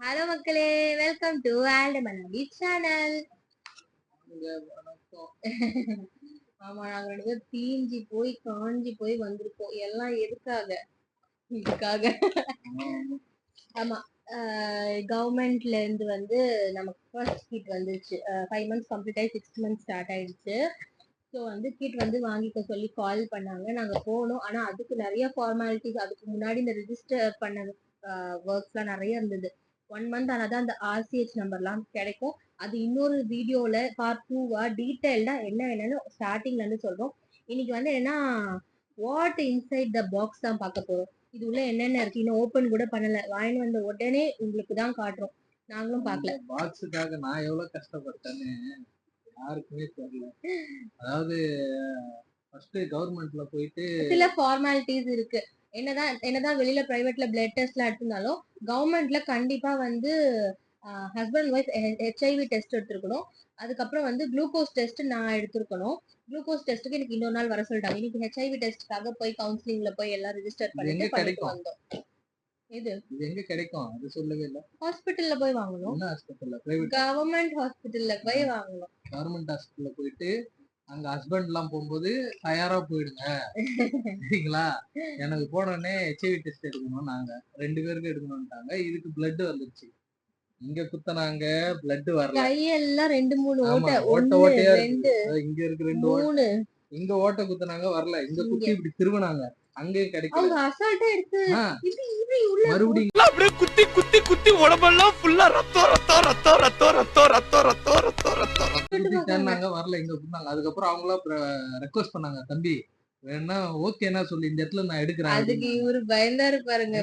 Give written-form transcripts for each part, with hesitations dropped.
Hello மக்களே, welcome to alt மலடி channel. ஆமா, நாங்க ரெண்டு பேரும் தீஞ்சி போய் காஞ்சி போய் வந்திருக்கோம். எல்லாம் எதுக்காக? இதுக்காக. ஆமா, கவர்மெண்ட்ல இருந்து வந்து நமக்கு ஃபர்ஸ்ட் கிட் வந்துச்சு. 5 months கம்ப்ளீட் ஆகி 6 months ஸ்டார்ட் ஆயிடுச்சு. ஸோ வந்து கிட் வந்து வாங்கிக்க சொல்லி கால் பண்ணாங்க. நாங்க போனோம். ஆனா அதுக்கு நிறைய ஃபார்மாலிட்டிஸ், அதுக்கு முன்னாடி இந்த ரிஜிஸ்டர் பண்ண ஒர்க்ஸ்லாம் நிறைய இருந்தது. 1 month ஆனாதான் அந்த ஆர்சிஹெச் நம்பர்லாம் கிடைக்கும். அது இன்னொரு வீடியோல பார்ட் 2வா டீடைல்டா என்னன்னு ஸ்டார்டிங்ல இருந்து சொல்றோம். இன்னைக்கு வந்து என்ன, வாட் இன்சைட் த பாக்ஸ் தான் பார்க்க போறோம். இது உள்ள என்னென்ன இருக்கு, இன்னும் ஓபன் கூட பண்ணல. வாங்கிட்டு வந்த உடனே உங்களுக்கு தான் காட்டுறோம். நாங்களும் பார்க்கல. பாக்ஸுக்காக நான் எவ்வளவு கஷ்டப்பட்டேன்னு யாருக்குமே தெரியல. அதாவது ஃபர்ஸ்ட் கவர்மெண்ட்ல போயிட்டு சில ஃபார்மாலிட்டிஸ் இருக்கு. என்னதான் வெளியில பிரைவேட்ல பிளட் டெஸ்ட் எல்லாம் எடுத்திருந்தாலும் கவர்மெண்ட்ல கண்டிப்பா வந்து ஹஸ்பண்ட் ஒய்ஃப் ஹெச்ஐவி டெஸ்ட் எடுத்திருக்கணும். அதுக்கப்புறம் வந்து குளுக்கோஸ் டெஸ்ட் நான் எடுத்திருக்கணும். குளுக்கோஸ் டெஸ்ட்டுக்கு எனக்கு இன்னொரு நாள் வர சொல்லிட்டாங்க. இன்னைக்கு ஹெச்ஐவி டெஸ்ட்காக போய் கவுன்சிலிங்ல போய் எல்லாம் ரெஜிஸ்டர் பண்ணிட்டு வந்தோம். இது எங்க கிடைக்கும் அது சொல்லவே இல்ல. ஹாஸ்பிட்டல்ல போய் வாங்கணும். என்ன ஹாஸ்பிட்டல்ல? பிரைவேட் கவர்மெண்ட் ஹாஸ்பிட்டல்ல போய் வாங்கணும். கவர்மெண்ட் ஹாஸ்பிட்டல்ல போயிட்டு அங்க ஹஸ்பண்ட் எல்லாம் போகும்போது தயாரா போயிடுங்க. சரிங்களா? எனக்கு போனோடனே ஹெச்ஐவி டெஸ்ட் எடுக்கணும். நாங்க 2 பேருக்கு எடுக்கணும்ட்டாங்க. இதுக்கு பிளட் வந்துருச்சு. இங்க குத்தனாங்க, பிளட் வரல. கையெல்லாம் 2-3 ஓட்ட ஓட்டை. ஓட்டையா 2 இங்க இருக்கு 2 ஓட்டை. இங்க ஓட்ட குத்துனாங்க, வரல. இங்க குத்தி இப்படி திருவனாங்க, அங்கேயும் கிடைக்கல. அவங்க அசால்ட்டா எடுத்து மறுபடியும் அப்படியே குத்தி குத்தி குத்தி உடம்பெல்லாம் ஃபுல்லா ரத்தம் ரத்தம் ரத்தம் ரத்தம் ரத்தம் ரத்தம் ரத்தம் ரத்தம் ரத்தம் குத்திட்டாங்க, வரல. இங்க குத்தாங்க. அதுக்கப்புறம் அவங்களா ரெக்வஸ்ட் பண்ணாங்க, தம்பி வேணா ஓகேனா சொல்லி இந்த இடத்துல நான் எடுக்கிறேன். அதுக்கு இவரு பயந்தாரு பாருங்க.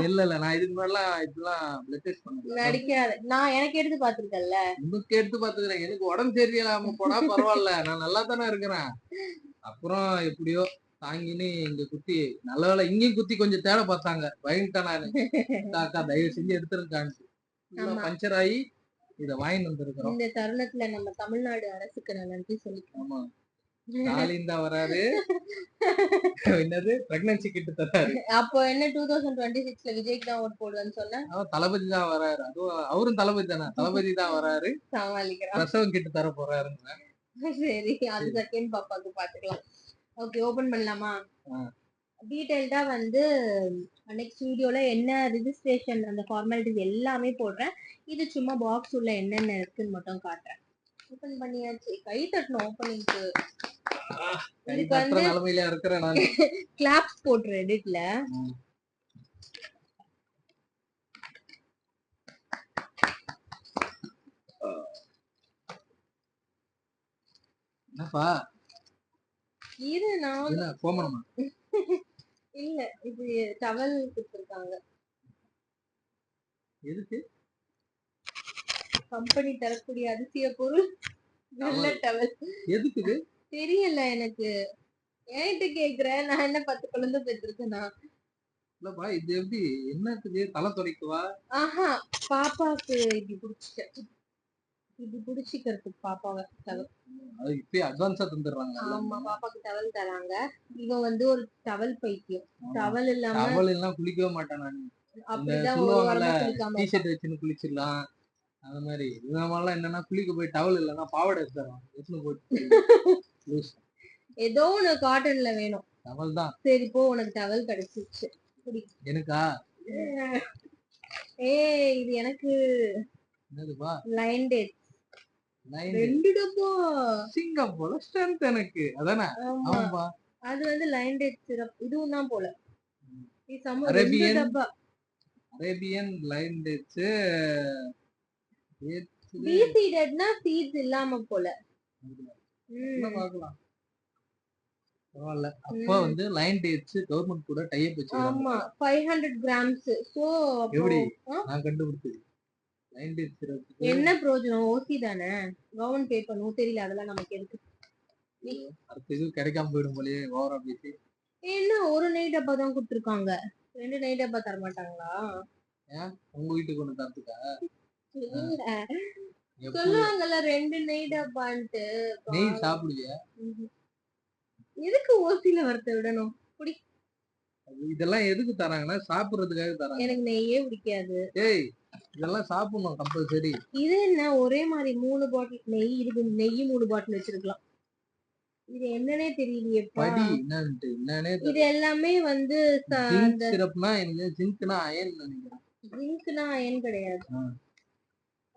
இல்ல நான் இதுக்கு முன்னாடிலாம் இப்படிலாம் பிளட் டெஸ்ட் பண்ணல. நடிக்காத. நான் எனக்கு எடுத்து பாத்துருக்கேன்ல. உனக்கு எடுத்து பாத்துக்கிறேன். எனக்கு உடம்பு சரியில்லாம போனா பரவாயில்ல, நான் நல்லா தானே இருக்கிறேன். அப்புறம் எப்படியோ தாங்கின்னு இங்க குத்தி, நல்ல வேலை இங்கேயும் குத்தி கொஞ்சம் தேட பார்த்தாங்க. பயந்துட்டேன் நானு. அக்கா தயவு செஞ்சு எடுத்துருக்கான்னு பஞ்சர் ஆகி இத வாங்கிட்டு வந்திருக்கிறோம். இந்த தருணத்துல நம்ம தமிழ்நாடு அரசுக்கு நான் நன்றி சொல்லிக்கிறேன். ஆமா, ஸ்டாலின் தான் வராரு. என்னது பிரெக்னன்சி கிட் தராரு. அப்போ என்ன 2026ல விஜய்க்கு தான் ஓட் போடுவேன்னு சொன்னா, தளபதி தான் வராரு. அதுவும் அவரும் தளபதி தானே, தளபதி தான் வராரு. சமாளிக்கிறோம். பிரசவம் கிட்ட தர போறாருங்க. சரி, அது செகண்ட் பாப்பாக்கு பாத்துக்கலாம். ஓகே, ஓபன் பண்ணலாமா? டீடைல்டா வந்து நெக்ஸ்ட் வீடியோல என்ன ரெஜிஸ்ட்ரேஷன் அந்த ஃபார்மாலிட்டிஸ் எல்லாமே போடுறேன். இது சும்மா பாக்ஸ் உள்ள என்னென்ன இருக்குன்னு மட்டும் காட்டுறேன். ஓபன் பண்ணியாச்சு. கை தட்டணும் ஓபனிங்க்கு. இதுக்கு வந்து நிலைமையில இருக்கிறேன் நான். கிளாப்ஸ் போட்டுரு எடிட்ல. என்னப்பா இது நான் கோமணமா? இல்ல, இது டவல் கொடுத்திருக்காங்க. எதுக்கு? கம்பெனி தரக்கூடிய அதிசய பொருள் நல்ல டவல். எதுக்கு இது தெரியல எனக்கு. ஏன்ட்டு கேக்குறேன், நான் என்ன 10 குழந்தை பெற்றிருக்கேனா? இல்லப்பா, இது எப்படி என்னத்துக்கு? தலை துடைக்கவா? ஆஹா, பாப்பாக்கு இப்படி புடிச்சிட்டேன். இப்படி புடிச்சிக்கிறதுக்கு பாப்பாவை டவல். அது இப்பயே அட்வான்ஸா தந்துடுறாங்க. ஆமா, பாப்பாக்கு டவல் தராங்க. இவன் வந்து ஒரு டவல் பைத்தியம். டவல் எல்லாம் குளிக்கவே மாட்டேன் நான். அப்படிதான் ஒரு வாரமா குளிக்காம டிஷர்ட் வச்சுன்னு குளிச்சிடலாம் அந்த மாதிரி. இந்த மாதிரிலாம் என்னன்னா, குளிக்க போய் டவல் இல்லைன்னா பாவாடை எடுத்துறோம் போட்டு. ஏதோ ஒண்ணு காட்டன்ல வேணும். டவல் தான். சரி போ, உனக்கு டவல் கிடைச்சிருச்சு. எனக்கா? இது எனக்கு. என்னதுப்பா? லைன் டேட் 2 டப்பா. சிங்கப்பூர்ல ஸ்ட்ரென்த் எனக்கு அதானே. ஆமாப்பா, அது வந்து லைன் டேட் சிரப். இதுவும் தான் போல. Arabian line dates. சீடட்னா சீட்ஸ் இல்லாம போல. பார்க்கலாம், பரவாயில்ல. அப்ப வந்து லைன் டேட்ஸ் கவர்மெண்ட் கூட டை அப் வச்சிருக்காங்க. ஆமா, 500 கிராம்ஸ். சோ எப்படி நான் கண்டுபிடிச்சது? லைன் டேட்ஸ் சிரப் என்ன பிரயோஜனம்? ஓசி தானே, கவர்மெண்ட் பே பண்ணுவோம். தெரியல, அதெல்லாம் நமக்கு எதுக்கு. அடுத்து இது கிடைக்காம போயிடும் போலயே ஓவரா பேசி. என்ன ஒரு நைட் டப்பா தான் கொடுத்துருக்காங்க, 2 நைட் டப்பா தர மாட்டாங்களா? ஏன் உங்க வீட்டுக்கு ஒண்ணு தரத்துக்கா? இல்ல, சொல்லுவாங்கல்ல 2 நைட் டப்பான்ட்டு. நெய் சாப்பிடுவியா? எதுக்கு ஓசில வரத விடணும்? குடி. இதெல்லாம் எதுக்கு தராங்கன்னா சாப்பிடுறதுக்காக தராங்க. எனக்கு நெய்யே பிடிக்காது. ஏய், இதெல்லாம் சாப்பிடணும் கம்பல்சரி. இது என்ன ஒரே மாதிரி 3 பாட்டில் நெய் இருக்கு. நெய் 3 பாட்டில் வச்சிருக்கலாம். இது என்னன்னே தெரியலையேப்பா. படி என்னன்ட்டு என்னன்னே இது எல்லாமே வந்து ஜிங்க் சிரப்னா என்ன? ஜிங்க்னா அயன் நினைக்கிறேன். ஜிங்க்னா அயன் கிடையாது. ஆ.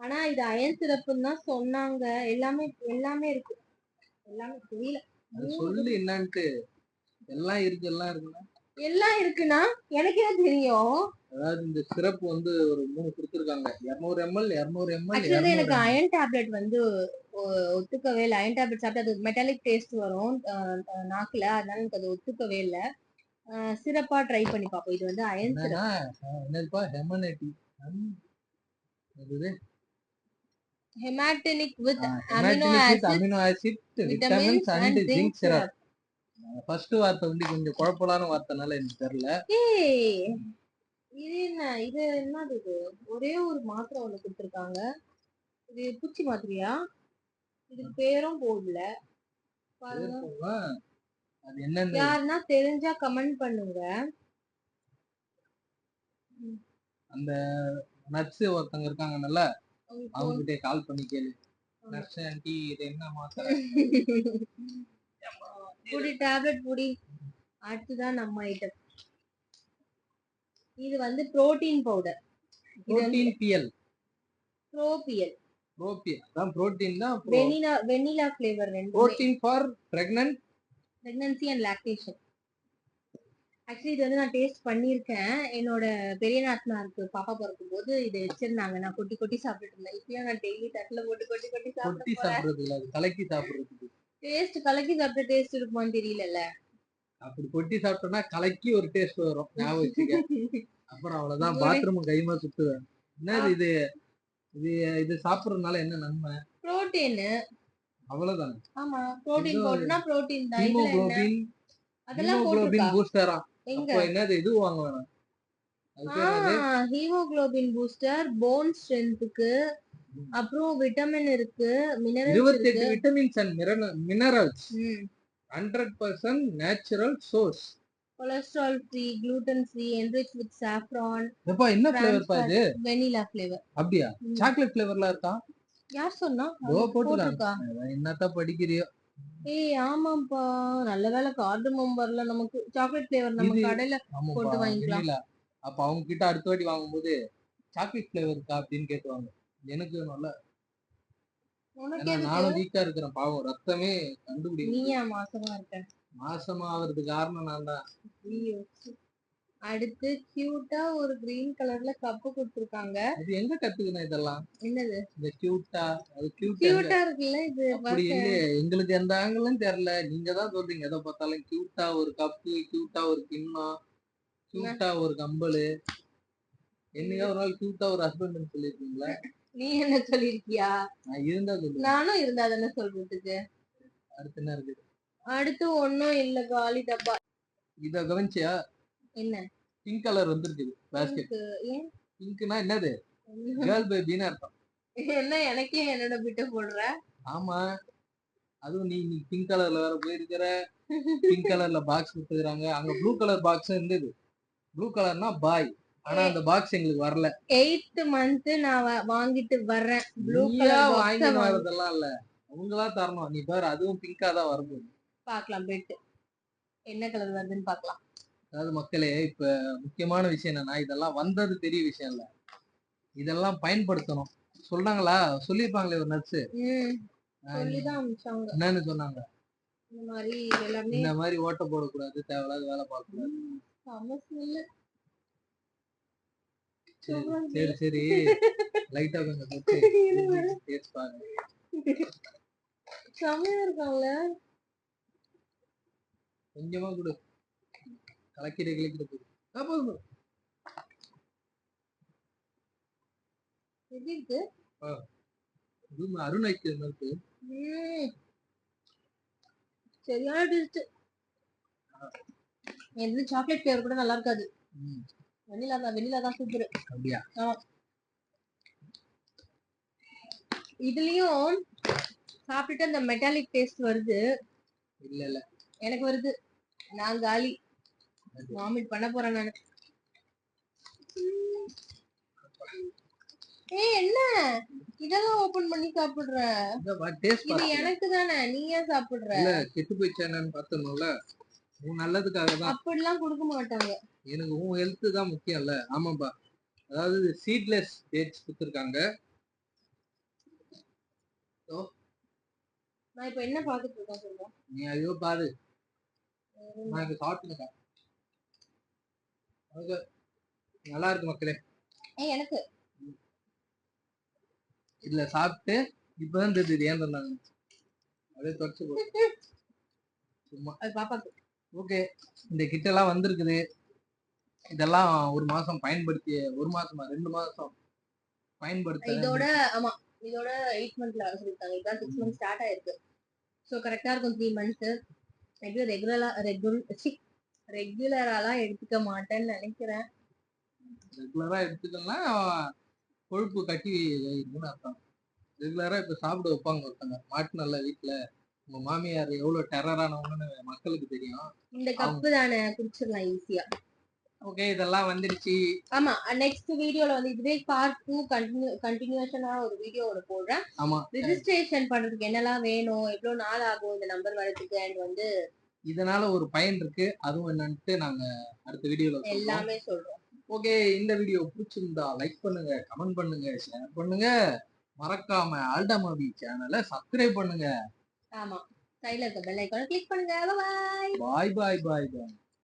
ஆனா இது அயன் சிரப்புன்னு தான் சொன்னாங்க. எல்லாமே எல்லாமே இருக்கு. எல்லாமே தெரியல. அது சொல்லு என்னன்ட்டு. எல்லாம் இருக்கு எல்லாம் இருக்குன்னா எல்லாம் இருக்குன்னா எனக்கு என்ன தெரியும். அதாவது இந்த சிரப் வந்து ஒரு 3 கொடுத்துருக்காங்க. 200 ml 200 ml ஆக்சுவலி எனக்கு 200 ml. அயன் டேப்லெட் வந்து ஒத்துக்கவே இல்லை. அயன் டேப்லெட் சாப்பிட்டு அது மெட்டாலிக் டேஸ்ட் வரும் நாக்குல. அதனால எனக்கு அது ஒத்துக்கவே இல்லை. சிறப்பா ட்ரை பண்ணி பார்ப்போம். இது வந்து அயன் என்னன்னா சிரப். என்னதுப்பா ஹெமனேட்டி haematinic with amino haematinic with acid amino acid vitamins vitamins and and zinc zinc syrup. Syrup. First வார்த்தை வந்து கொஞ்சம் குழப்பலான வார்த்தைனால எனக்கு தெரியல. ஏய் இது என்ன? இது என்னது? இது ஒரே ஒரு மாத்திரை ஒண்ணு கொடுத்துருக்காங்க. இது பூச்சி மாத்திரையா? இதுக்கு பேரும் போடல பாருங்க. அது என்னன்னு யாருன்னா தெரிஞ்சா கமெண்ட் பண்ணுங்க. அந்த நர்ஸ் ஒருத்தங்க இருக்காங்கல்ல, அவங்க கிட்ட கால் பண்ணி கேளு. நர்ஸ் ஆண்டி இது என்ன மாத்திரை? புடி டேப்லெட் புடி. அடுத்துதான் நம்ம ஐட்டம். இது வந்து புரோட்டீன் பவுடர். Protein PL. ப்ரோபியல். ப்ரோபியல் அதான் புரோட்டீன் தான். வெனிலா ஃப்ளேவர் ரெண்டுமே. Protein for pregnancy and lactation. Actually இது வந்து நான் டேஸ்ட் பண்ணியிருக்கேன். என்னோட பெரிய நாத்தனாருக்கு பாப்பா பிறக்கும் போது இதை வச்சிருந்தாங்க. நான் கொட்டி கொட்டி சாப்பிட்டுட்டு இருந்தேன். இப்பயும் நான் டெய்லி தட்டுல போட்டு கொட்டி கொட்டி கொட்டி சாப்பிட்டு சாப்பிடுறது இல்ல, அது கலக்கி சாப்பிடுறது. டேஸ்ட் கலக்கி சாப்பிட்ட டேஸ்ட் இருக்குமான்னு தெரியல. அப்படி கொட்டி சாப்பிட்டோம்னா கலக்கி ஒரு டேஸ்ட் வரும், ஞாபகம் வச்சுக்க. அப்புறம் அவ்வளவுதான், பாத்ரூம் கைமா சுத்துவேன். என்னது இது? இது இது சாப்பிடுறதுனால என்ன நன்மை? புரோட்டீன். அவ்வளவுதானே? ஆமா, புரோட்டீன் பவுடர்னா புரோட்டீன் தான். ஹீமோகுளோபின். அதெல்லாம் ஹீமோகுளோபின் பூஸ்டரா? எங்க? அப்போ என்னது? இது வாங்க வேணாம். அது பேர் என்னது? ஹீமோகுளோபின் பூஸ்டர் போன் ஸ்ட்ரென்த்துக்கு. அப்புறம் விட்டமின் இருக்கு, மினரல்ஸ் 28 இருக்கு. Vitamins and minerals. 100% natural source. Cholesterol free, gluten free, enriched with saffron. எப்பா என்ன ஃப்ளேவர் பா இது? Vanilla flavour. அப்படியா? சாக்லேட் ஃப்ளேவர்லாம் இருக்கா? யார் சொன்னா? போட்டுருக்கா. என்னத்த படிக்கிறியோ? ஏய் ஆமாப்பா, நல்ல வேளை கார்டமம் வரல. நமக்கு சாக்லேட் ஃப்ளேவர் நம்ம கடையில போட்டு வாங்கிக்கலாம். வெனிலா. அப்ப அவங்க கிட்ட அடுத்த வாட்டி வாங்கும்போது சாக்லேட் ஃப்ளேவர் இருக்கா அப்படின்னு கேட்டுவாங்க. எனக்கு வேணும்ல. நானும் வீக்கா இருக்கிறேன் பாவம், ரத்தமே கண்டுபிடிக்க. நீயா மாசமா இருக்க? மாசமா ஆவறதுக்கு காரணம் நான் தான். அடுத்து கியூட்டா ஒரு கிரீன் கலர்ல கப்பு கொடுத்திருக்காங்க. அது எங்க கத்துக்கணும் இதெல்லாம்? என்னது இந்த கியூட்டா? அது கியூட்டா இருக்குல்ல இது? அப்படி இல்லையே, எங்களுக்கு எந்த ஆங்கிளும் தெரியல. நீங்க தான் சொல்றீங்க எதை பார்த்தாலும் கியூட்டா ஒரு கப்பு, கியூட்டா ஒரு கிண்ணம், கியூட்டா ஒரு கம்பளு. என்னையா ஒரு நாள் கியூட்டா ஒரு ஹஸ்பண்ட் சொல்லிருக்கீங்களா? நீ என்ன சொல்லிருக்கியா? நான் இருந்தா சொல்லுவேன். நானும் இருந்தா தானே சொல்றதுக்கு. அடுத்து என்ன இருக்கு? அடுத்து ஒண்ணும் இல்ல, காலி டப்பா. இத கவனிச்சியா? என்ன? பிங்க் கலர் வந்திருக்கு பாஸ்கெட். பிங்க்னா என்னது? கேர்ள் பேபின்னு அர்த்தம். என்ன எனக்கே என்னோட பிட்ட போடுற? ஆமா, அதுவும் நீ பிங்க் கலர்ல வேற போயிருக்கிற. பிங்க் கலர்ல பாக்ஸ் கொடுத்துக்கிறாங்க. அங்க ப்ளூ கலர் பாக்ஸ் இருந்தது. ப்ளூ கலர்னா பாய். ஆனா அந்த பாக்ஸ் எங்களுக்கு வரல. 8th மந்த் நான் வாங்கிட்டு வர்றேன். ப்ளூ கலர் வாங்கி வரதெல்லாம் இல்ல, அவங்களா தரணும். நீ பாரு, அதுவும் பிங்கா தான் வருது. பாக்கலாம் பெட் என்ன கலர் வருதுன்னு பாக்கலாம். அதாவது மக்களே, இப்ப முக்கியமான விஷயம் என்னன்னா, இதெல்லாம் வந்தது பெரிய விஷயம் இல்ல, இதெல்லாம் பயன்படுத்தணும். சொல்றாங்களா? சொல்லிருப்பாங்களே ஒரு நர்ஸ். என்னன்னு சொன்னாங்க? இந்த மாதிரி ஓட்ட போடக்கூடாது, தேவையில்லாத வேலை பார்க்க கூடாது. சரி சரி, லைட்டா கொஞ்சம் டேஸ்ட் பாருங்க. செமையா இருக்காங்கல்ல. கொஞ்சமா கொடு, கலக்கிட கிளக்கிட போகுது. எப்படி இருக்கு? அருண் ஐக்கியம் இருக்கு. சரியான டேஸ்ட். எந்த சாக்லேட் ஃபிளேவர் கூட நல்லா இருக்காது. வெண்ணிலா தான் சூப்பர். அப்படியா? இதுலயும் சாப்பிட்டுட்டு அந்த மெட்டாலிக் டேஸ்ட் வருது. இல்ல இல்ல, எனக்கு வருது. நான் காலி, வாமிட் பண்ண போறேன் நானு. ஏய் என்ன இதெல்லாம் ஓபன் பண்ணி சாப்பிடுற? டேஸ்ட் இது பார்த்து எனக்கு தானே, நீ ஏன் சாப்பிடுற? இல்ல கெட்டு போயிடுச்சா என்னன்னு பார்த்தோம்ல. உன் நல்லதுக்காக தான். அப்படிலாம் கொடுக்க மாட்டாங்க. எனக்கு உன் ஹெல்த் தான் முக்கியம் இல்ல. ஆமாப்பா. அதாவது சீட்லெஸ் டேட்ஸ் கொடுத்துருக்காங்க. நான் இப்ப என்ன பாத்துட்டு இருக்கேன் சொல்லுங்க. நீ ஐயோ பாரு, நான் இங்க சாப்பிட்டுருக்கேன். நல்லா இருக்கு மக்களே. ஏய் எனக்கு இதுல சாப்பிட்டு இப்பதான் தெரியுது ஏன் தந்தாங்க. அப்படியே தொடச்சு போ. சும்மா அது பாப்பாக்கு. ஓகே, இந்த கிட்ட எல்லாம் வந்திருக்குது. இதெல்லாம் ஒரு மாசம் பயன்படுத்தி, ஒரு மாசமா 2 மாசம் பயன்படுத்த. இதோட ஆமா, இதோட 8 மந்த்ல சொல்லிருக்காங்க. இதான் 6 மந்த் ஸ்டார்ட் ஆயிருக்கு. சோ கரெக்டா இருக்கும் 3 மந்த்ஸ். எப்படியும் ரெகுலராலாம் எடுத்துக்க மாட்டேன்னு நினைக்கிறேன். ரெகுலரா எடுத்துக்கலாம், கொழுப்பு கட்டி இருக்குன்னு அர்த்தம். ரெகுலரா இப்ப சாப்பிட வைப்பாங்க ஒருத்தங்க மாட்டு நல்ல வீட்டுல. உங்க மாமியார் எவ்வளவு டெரரானவங்கன்னு மக்களுக்கு தெரியும். இந்த கப்பு தானே, குடிச்சிடலாம் ஈஸியா. ஓகே, இதெல்லாம் வந்துருச்சு. ஆமா, நெக்ஸ்ட் வீடியோல வந்து இதுவே பார்ட் 2 கண்டினியூஷனா ஒரு வீடியோவோட போடுறேன். ஆமா, ரெஜிஸ்ட்ரேஷன் பண்றதுக்கு என்னெல்லாம் வேணும், எவ்வளவு நாள் ஆகும் இந்த நம்பர் வரதுக்கு, அண்ட் வந்து இதனால ஒரு பயன் இருக்கு, அதுவும் என்னன்ட்டு நாங்க அடுத்த வீடியோல எல்லாமே சொல்றோம். ஓகே, இந்த வீடியோ பிடிச்சிருந்தா லைக் பண்ணுங்க, கமெண்ட் பண்ணுங்க, ஷேர் பண்ணுங்க. மறக்காம ஆல்டாமோபி சேனலை சப்ஸ்கிரைப் பண்ணுங்க. ஆமா, சைடுல இருக்க பெல் ஐகானை கிளிக் பண்ணுங்க. பை பாய் பாய் பாய் பாய்.